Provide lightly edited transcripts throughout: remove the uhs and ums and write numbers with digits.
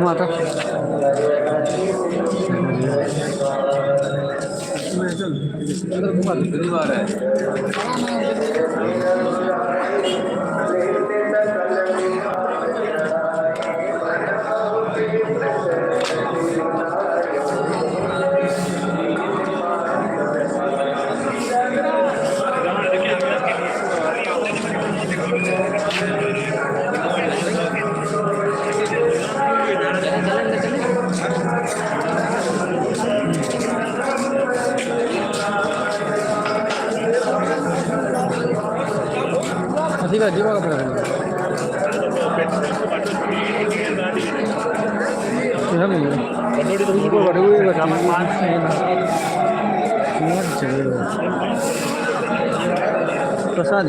माता ठीक है प्रसाद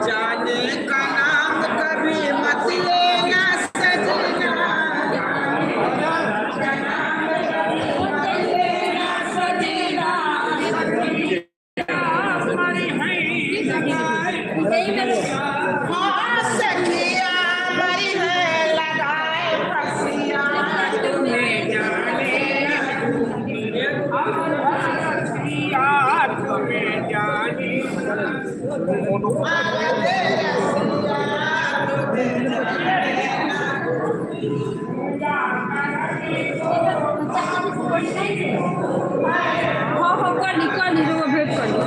जाने का नाम कभी मत लेना सजना, हाँ सखिया मरी है लगाए फसिया तुम्हें जाने, तुम्हें जाने कर ली भेंट कर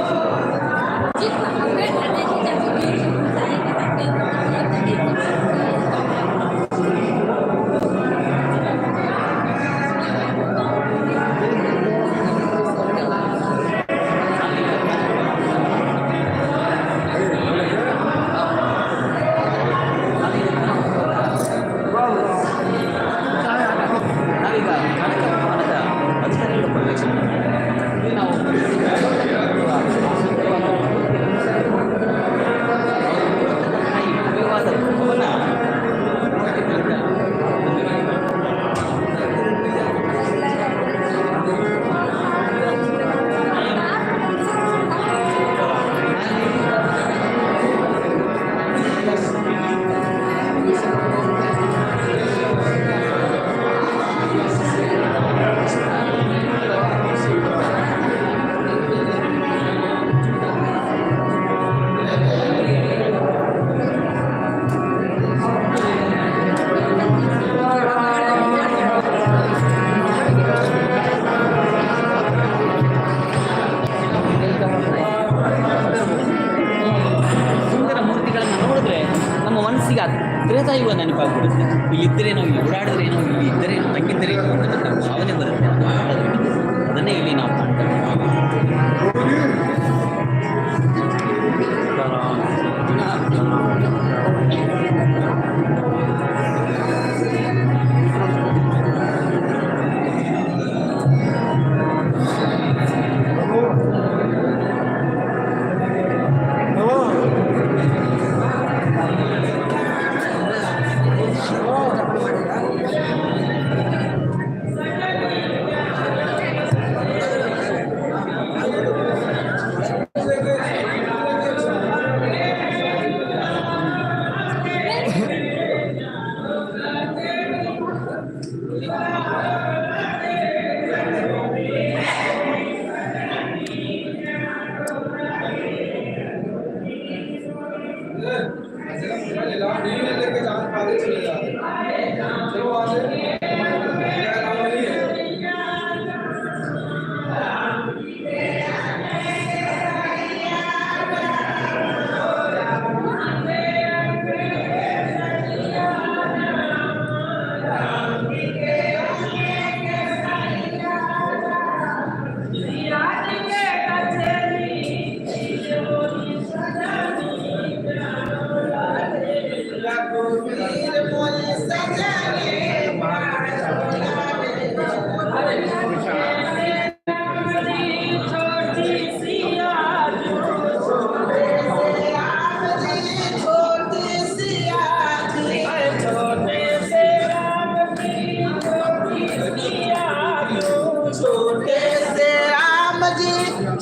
ತ್ರೇತಾಯುಗ ನೆನಪಾಗ್ಬಿಡುತ್ತೆ. ಇಲ್ಲಿದ್ದರೇನೋ, ಇಲ್ಲಿ ಓಡಾಡಿದ್ರೇನೋ, ಇಲ್ಲಿ ಇದ್ದರೇನೋ, ತಂಗಿದ್ದರೇನೋ ಅನ್ನೋದನ್ನ ಭಾವನೆ ಬರುತ್ತೆ. ಅದನ್ನೇ ಇಲ್ಲಿ ನಾವು ಕಾಣ್ತೇವೆ.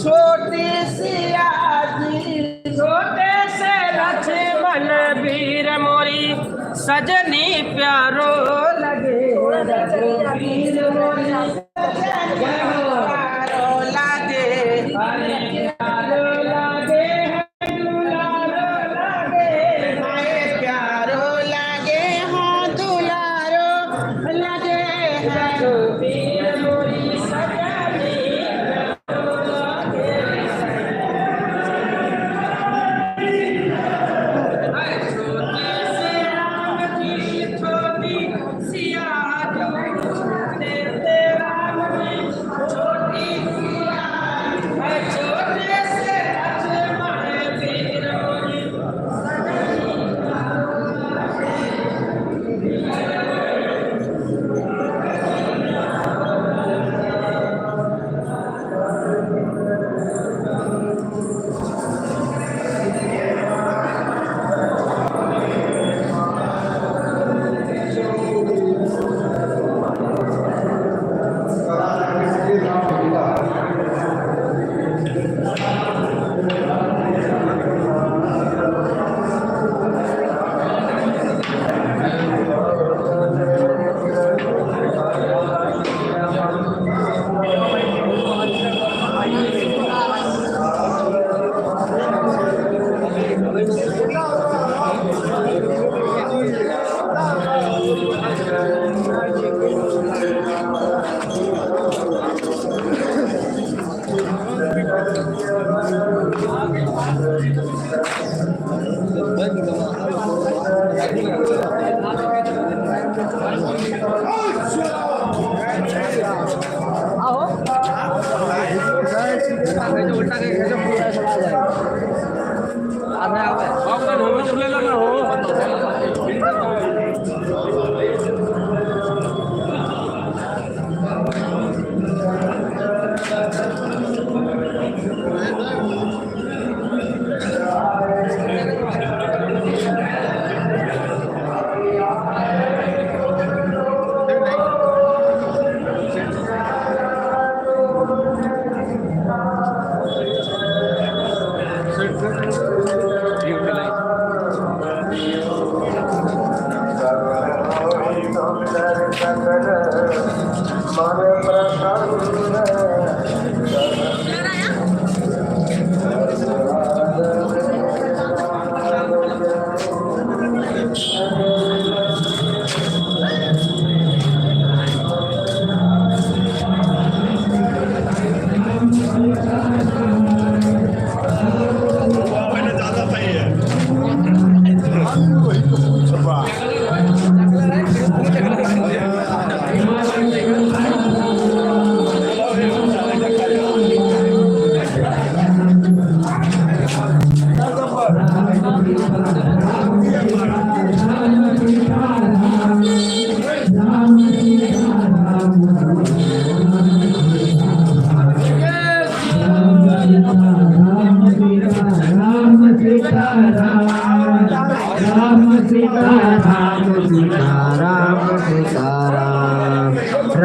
छोटी सिया जी छोटे से लक्ष्मण वीर मोरी सजनी प्यारो लगे वीर मोरी सजनी प्यारो लगे प्यारो लगे दुलारो लगे हाय प्यारो लगे हो दुलारो लगे वीर मोरी सजनी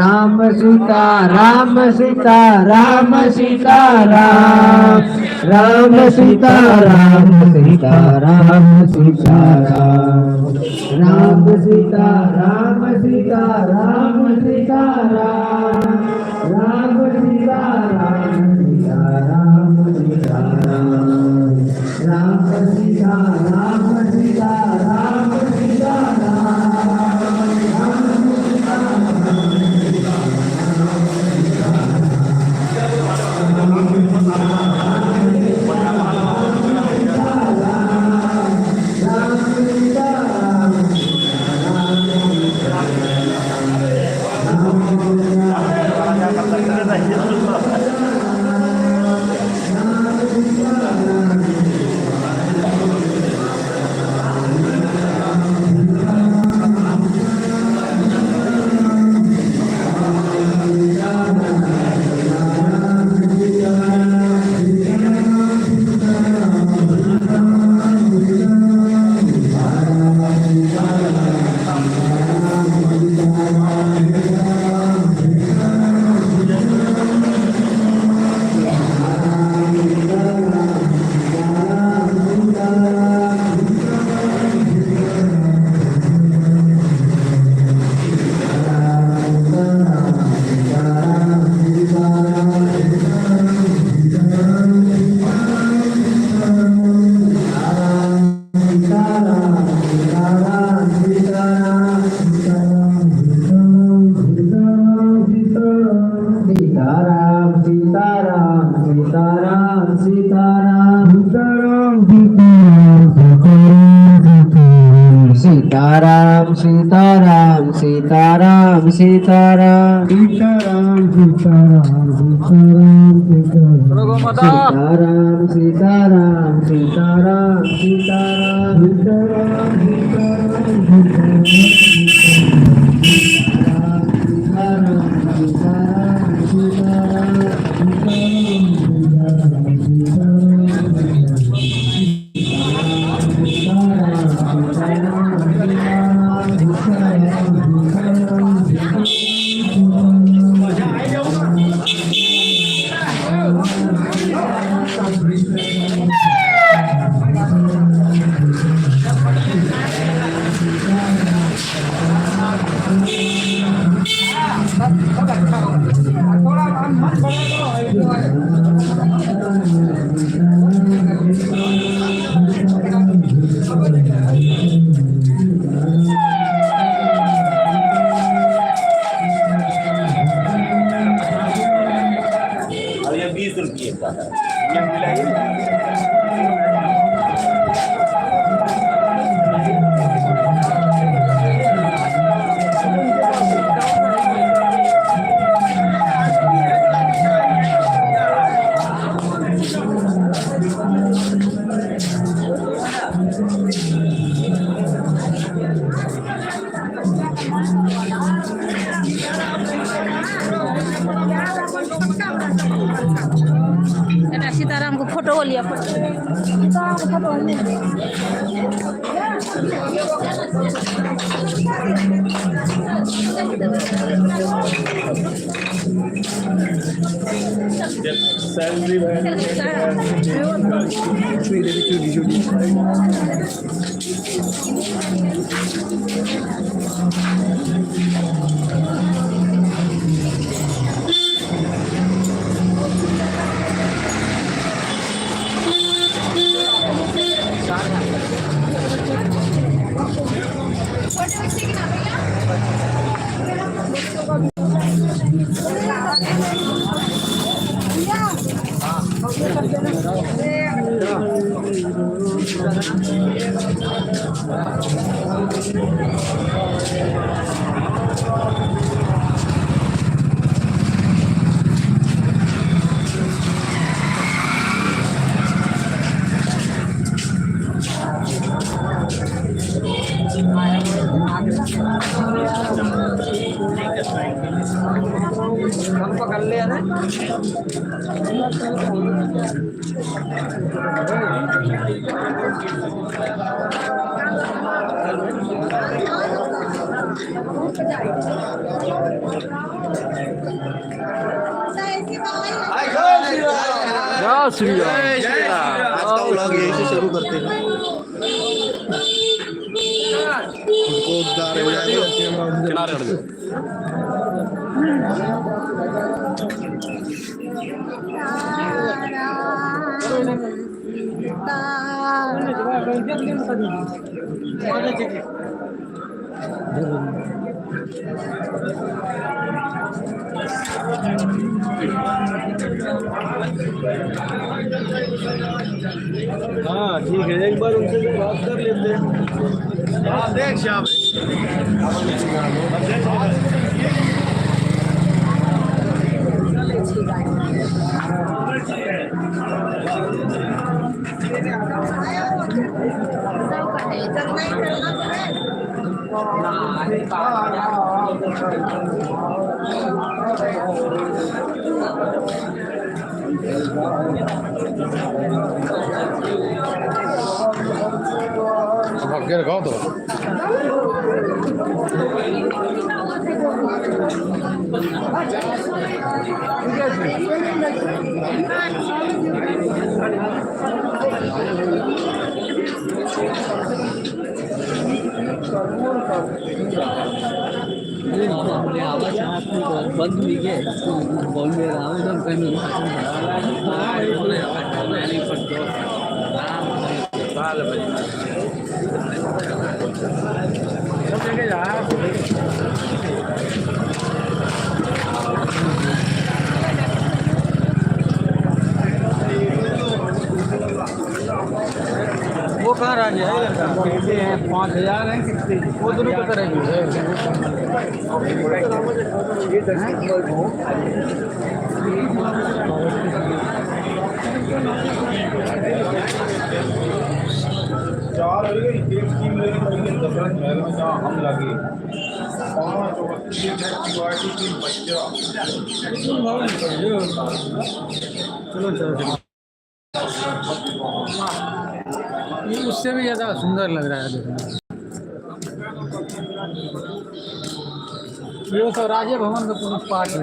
राम सीता राम सीता राम सीता राम राम सीता राम सीता राम सीता राम राम सीता राम सीता राम सीता राम राम सीता राम सीता राम सीता राम राम सीता राम सीता राम सीता राम सीताराम सीताराम सीताराम सीताराम सीताराम सीताराम सीताराम सीताराम सीताराम सीताराम सीताराम अब ये 20 रुपये का है बेटा सीताराम को फोटो लिया सीताराम को फोटो शुरू करते हैं हाँ ठीक है, एक बार उनसे बात कर लेते हैं। हाँ देख श्याम आगे लगाओ तो बंद हुई है बोल में आवेदन करने 5,000 है कितनी वो दोनों को करेंगे चार एक टीम लेनी पड़ेगी दफरत महल में जहाँ हम लगे 5 और 3 बच्चा चलो चलो ये उससे भी ज़्यादा सुंदर लग रहा है देखने ये तो राजे भवन का पूरा पार्ट है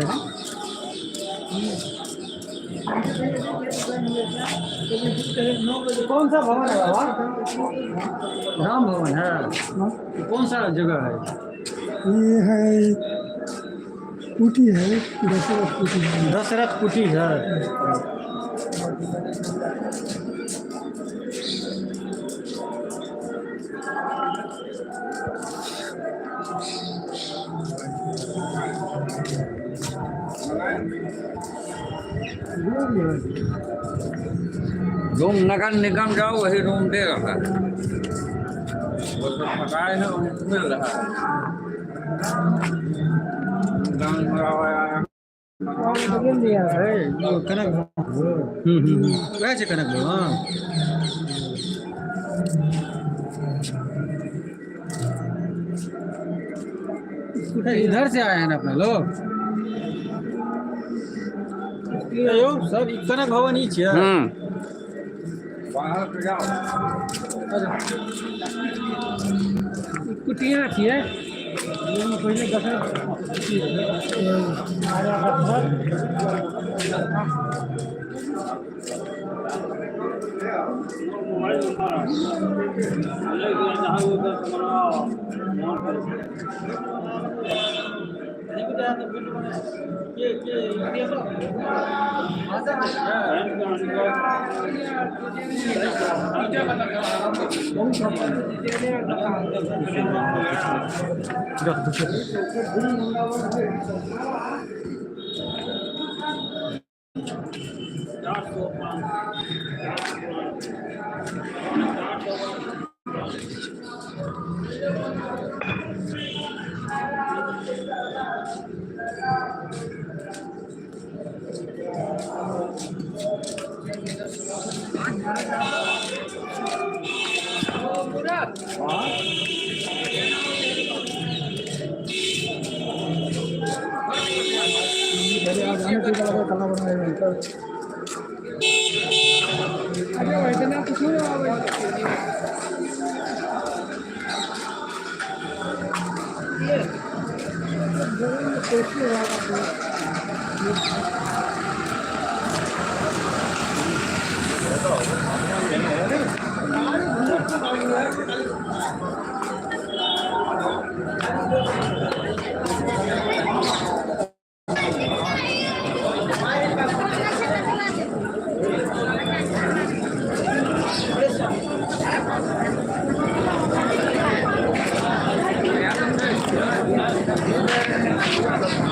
कौन सा भवन है बाबा राम भवन है कौन सा जगह है ये है कुटी है दशरथ कुटी है रूम नगर निगम जाओ वही रूम दे रहा है वो तो पकाए है मिल रहा है दाम भरा हुआ है कनक वैसे कनक लो हाँ इधर से आए हैं ना अपने लोग सब कनक भवन ही है बाहर से जाओ कुटिया छियै पहले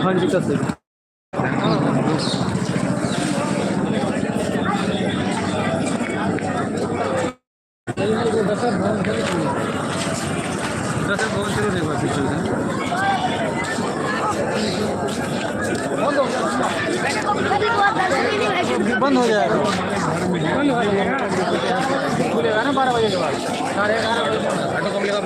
हाँ जी कर सकते बंद हो जाएगा बंद हो जाएगा खुलेगा ना 12 बजे के बाद 11:30 बजे ऑटो कब लेगा